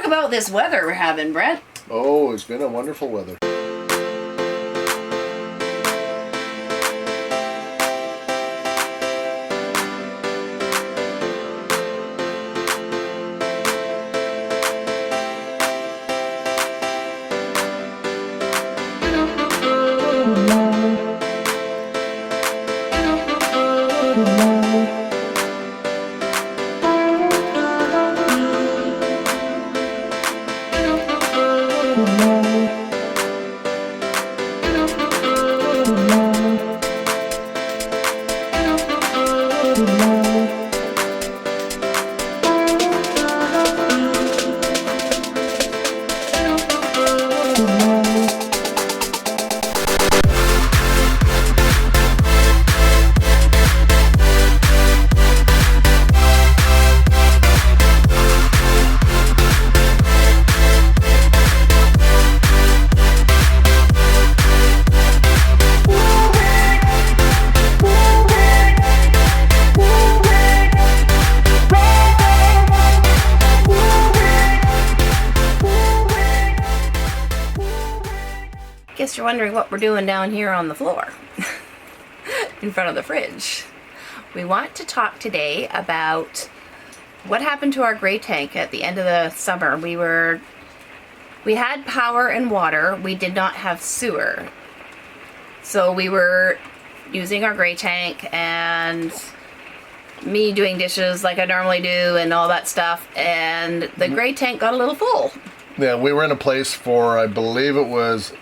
about this weather we're having, Brett. Oh, it's been a wonderful weather. Guess you're wondering what we're doing down here on the floor in front of the fridge. We want to talk today about what happened to our gray tank at the end of the summer. We had power and water. We did not have sewer. So we were using our gray tank and me doing dishes like I normally do and all that stuff, and the gray tank got a little full. Yeah, we were in a place for, I believe it was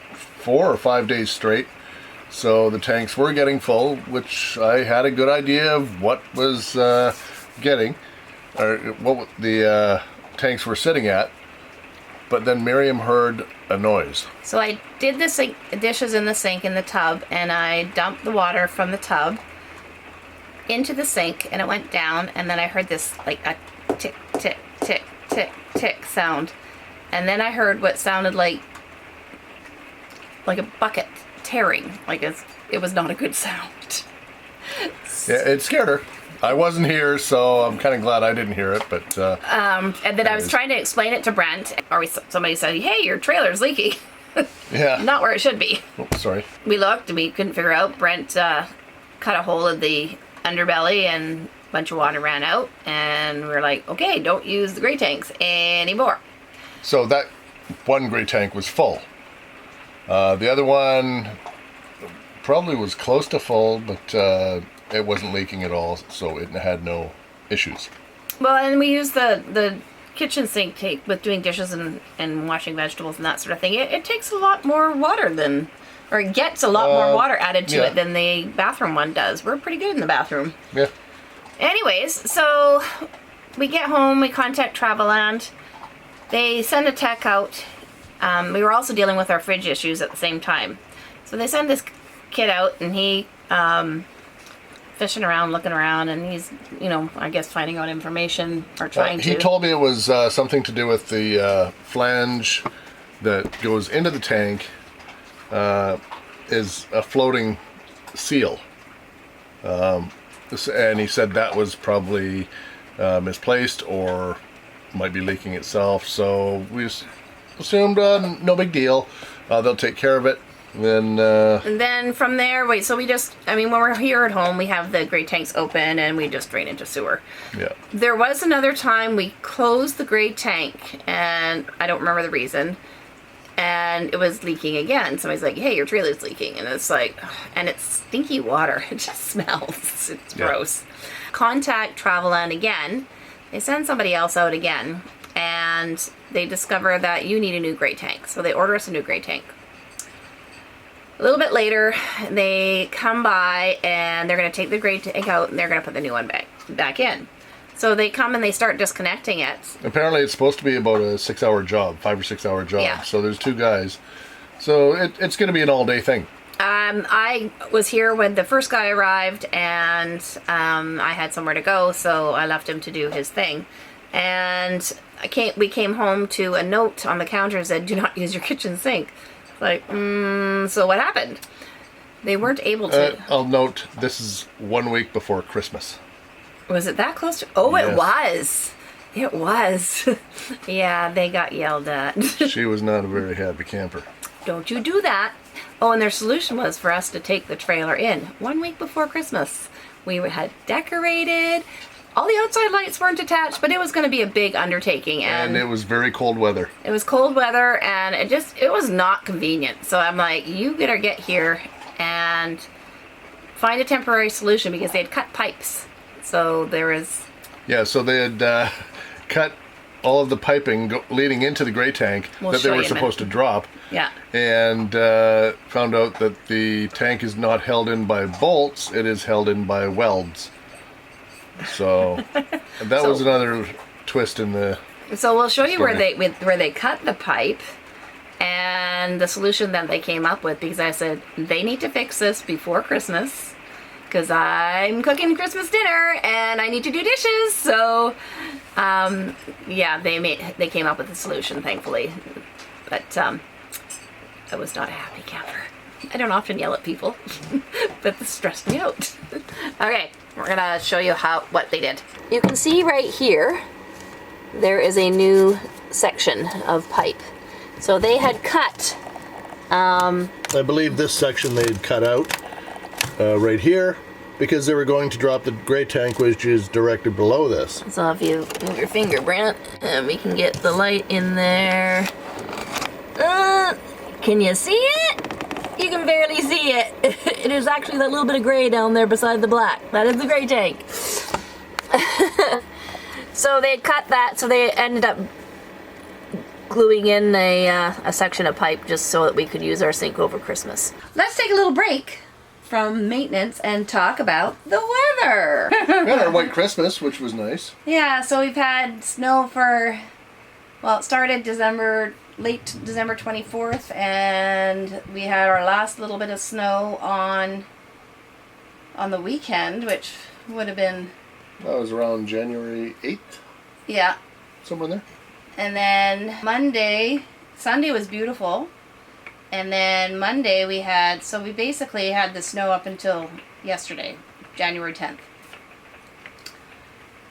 4 or 5 days straight. So the tanks were getting full, which I had a good idea of what was getting, or what the tanks were sitting at. But then Miriam heard a noise. So I did the dishes in the sink in the tub, and I dumped the water from the tub into the sink, and it went down, and then I heard this like a tick, tick, tick, tick, tick sound. And then I heard what sounded like a bucket tearing. Like it was not a good sound. Yeah, it scared her. I wasn't here, so I'm kind of glad I didn't hear it. But and then I was trying to explain it to Brent, or somebody said, "Hey, your trailer's leaking." Yeah. Not where it should be. Oh, sorry. We looked and we couldn't figure out. Brent cut a hole of the underbelly and a bunch of water ran out, and we were like, okay, don't use the gray tanks anymore. So that one gray tank was full. The other one probably was close to full, but it wasn't leaking at all, so it had no issues. Well, and we used the kitchen sink tank with doing dishes and washing vegetables and that sort of thing. It takes a lot more water than, or it gets a lot more water added to it than the bathroom one does. We're pretty good in the bathroom. Yeah. Anyways, so we get home, we contact Traveland. They send a tech out. We were also dealing with our fridge issues at the same time. So they send this kid out, and he fishing around, looking around, and he's, I guess finding out information or trying to. He told me it was something to do with the flange that goes into the tank is a floating seal. And he said that was probably misplaced or might be leaking itself. So we assumed no big deal. They'll take care of it. And then from there, when we're here at home, we have the gray tanks open and we just drain into sewer. Yeah. There was another time we closed the gray tank, and I don't remember the reason, and it was leaking again. Somebody's like, hey, your trailer's leaking. And it's like, and it's stinky water. It just smells. It's gross. Contact Traveland again. They send somebody else out again, and they discover that you need a new gray tank. So they order us a new gray tank. A little bit later, they come by and they're going to take the gray tank out and they're going to put the new one back in. So they come and they start disconnecting it. Apparently it's supposed to be about a 6-hour job, 5 or 6 hour job. Yeah. So there's 2 guys. So it's going to be an all-day thing. I was here when the first guy arrived, and I had somewhere to go, so I left him to do his thing. And we came home to a note on the counter that said, do not use your kitchen sink. Like, so what happened? They weren't able to. I'll note, this is 1 week before Christmas. Was it that close to? Oh, yes. It was. It was. Yeah, they got yelled at. She was not a very happy camper. Don't you do that. Oh, and their solution was for us to take the trailer in 1 week before Christmas. We had decorated. All the outside lights weren't attached, but it was going to be a big undertaking. And it was very cold weather. It was cold weather, and it was not convenient. So I'm like, you better get here and find a temporary solution, because they had cut pipes. So there was... Yeah, so they had cut all of the piping leading into the gray tank that they were supposed to drop. Yeah. And found out that the tank is not held in by bolts, it is held in by welds. So that was another twist in the... So we'll show you where they cut the pipe and the solution that they came up with, because I said they need to fix this before Christmas, because I'm cooking Christmas dinner and I need to do dishes. So yeah, they came up with a solution, thankfully, but I was not a happy camper. I don't often yell at people, but this stressed me out. Okay, we're gonna show you what they did. You can see right here, there is a new section of pipe. So they had cut. I believe this section they'd cut out right here, because they were going to drop the gray tank, which is directly below this. So if you move your finger, Brent, and we can get the light in there. Can you see it? You can barely see it. It is actually that little bit of gray down there beside the black. That is the gray tank. So they cut that, so they ended up gluing in a section of pipe just so that we could use our sink over Christmas. Let's take a little break from maintenance and talk about the weather. We had our white Christmas, which was nice. Yeah, so we've had snow for, well, it started late December 24th, and we had our last little bit of snow on the weekend, which would have been... That was around January 8th? Yeah. Somewhere there. And then Sunday was beautiful. And then Monday we basically had the snow up until yesterday, January 10th.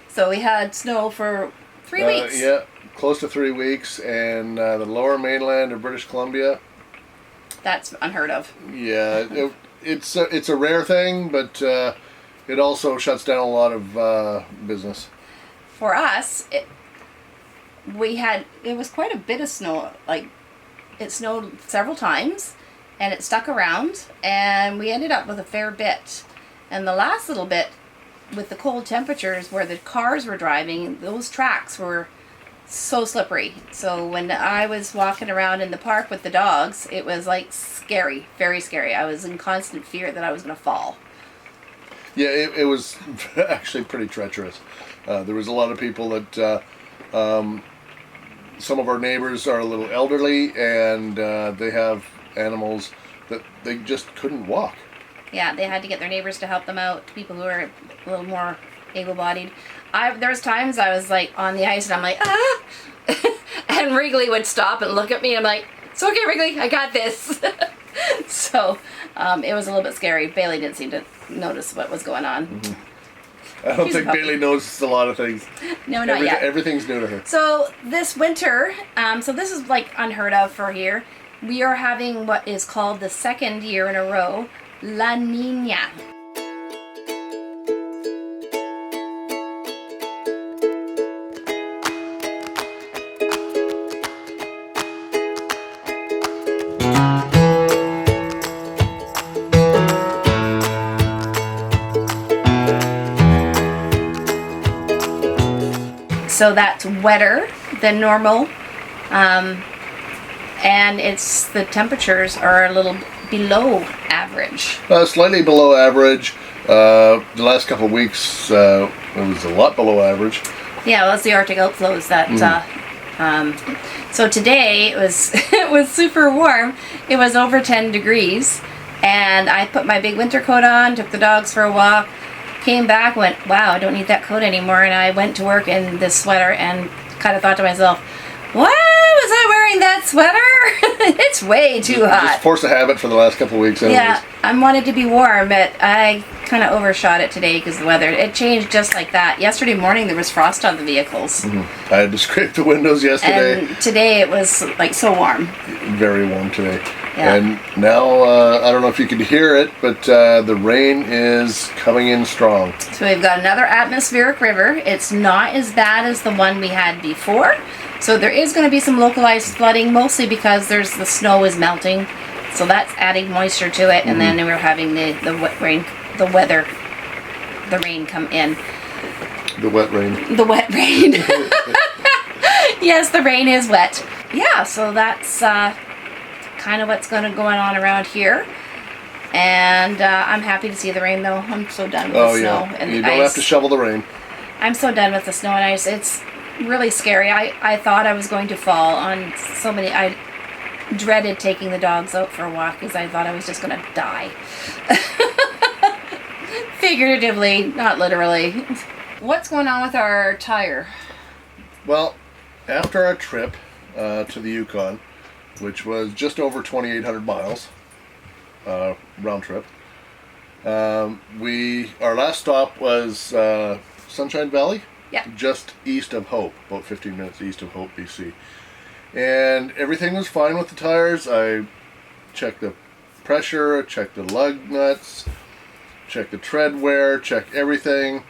So we had snow for 3 weeks. Yeah, close to 3 weeks, and the lower mainland of British Columbia. That's unheard of. Yeah, it's a rare thing, but it also shuts down a lot of business. For us, it was quite a bit of snow. Like, it snowed several times, and it stuck around, and we ended up with a fair bit. And the last little bit, with the cold temperatures where the cars were driving, those tracks were so slippery. So when I was walking around in the park with the dogs, it was like scary, very scary. I was in constant fear that I was going to fall. Yeah, it was actually pretty treacherous. There was a lot of people that... some of our neighbors are a little elderly, and they have animals that they just couldn't walk. Yeah, they had to get their neighbors to help them out, people who are a little more able-bodied. There was times I was like on the ice and I'm like, ah! And Wrigley would stop and look at me and I'm like, it's okay, Wrigley, I got this. So it was a little bit scary. Bailey didn't seem to notice what was going on. Mm-hmm. I don't think Bailey knows a lot of things. No, not yet. Everything's new to her. So this winter, so this is like unheard of for here. We are having what is called the second year in a row, La Niña. So that's wetter than normal, and the temperatures are a little below average. Slightly below average. The last couple of weeks, it was a lot below average. Yeah, well, it's the Arctic outflows that. So today it was it was super warm. It was over 10 degrees, and I put my big winter coat on, took the dogs for a walk. Came back, went, wow, I don't need that coat anymore, and I went to work in this sweater and kind of thought to myself, why was I wearing wearing that sweater? It's way too Just hot. forced a habit for the last couple of weeks. Anyways. Yeah, I wanted to be warm, but I kind of overshot it today because the weather, it changed just like that. Yesterday morning there was frost on the vehicles. I had to scrape the windows yesterday. And today it was like so warm. Very warm today. Yeah. And now, I don't know if you could hear it, but the rain is coming in strong. So we've got another atmospheric river. It's not as bad as the one we had before. So there is going to be some localized flooding, mostly because the snow is melting. So that's adding moisture to it. And then we're having the rain come in. The wet rain. The wet rain. Yes, the rain is wet. Yeah, so that's kind of what's going on around here. And I'm happy to see the rain, though. I'm so done with the snow and you the don't ice. have to shovel the rain. I'm so done with the snow and ice. It's really scary. I thought I was going to fall on so many. I dreaded taking the dogs out for a walk because I thought I was just going to die. Figuratively, not literally. What's going on with our tire? Well, after our trip to the Yukon, which was just over 2,800 miles round trip, our last stop was Sunshine Valley. Yeah. Just east of Hope, about 15 minutes east of Hope, BC. And everything was fine with the tires. I checked the pressure, checked the lug nuts, checked the tread wear, checked everything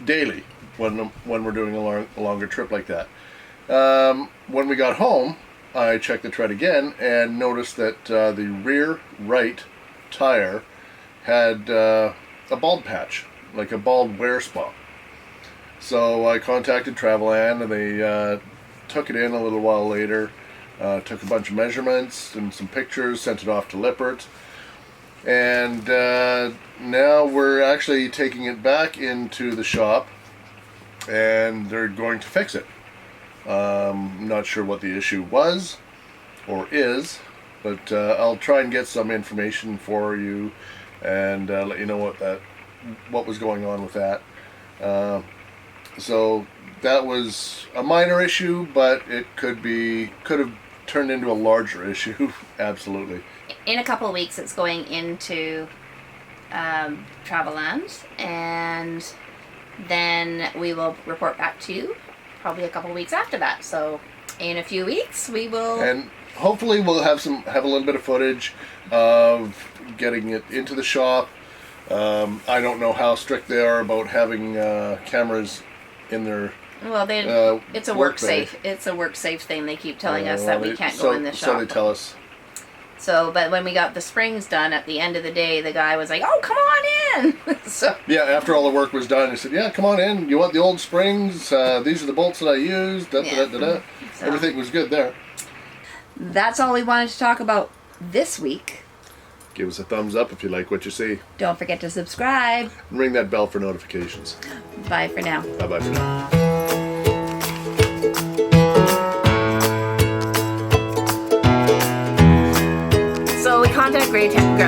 daily when we're doing a longer trip like that. When we got home, I checked the tread again and noticed that the rear right tire had a bald patch, like a bald wear spot. So I contacted Traveland, and they took it in a little while later, took a bunch of measurements and some pictures, sent it off to Lippert, and now we're actually taking it back into the shop, and they're going to fix it. Not sure what the issue was or is, but I'll try and get some information for you and let you know what was going on with that. So that was a minor issue, but it could have turned into a larger issue. Absolutely. In a couple of weeks, it's going into Traveland, and then we will report back to you probably a couple of weeks after that. So in a few weeks, we will. And hopefully, we'll have a little bit of footage of getting it into the shop. I don't know how strict they are about having cameras in their. Well, it's a work safe. It's a work safe thing. They keep telling us that we can't go in the shop. So they tell us. So, but when we got the springs done at the end of the day, the guy was like, "Oh, come on in." So. Yeah, after all the work was done, he said, "Yeah, come on in. You want the old springs? These are the bolts that I used." So, everything was good there. That's all we wanted to talk about this week. Give us a thumbs up if you like what you see. Don't forget to subscribe. And ring that bell for notifications. Bye for now. Bye-bye for now. So we contact Grey Tank.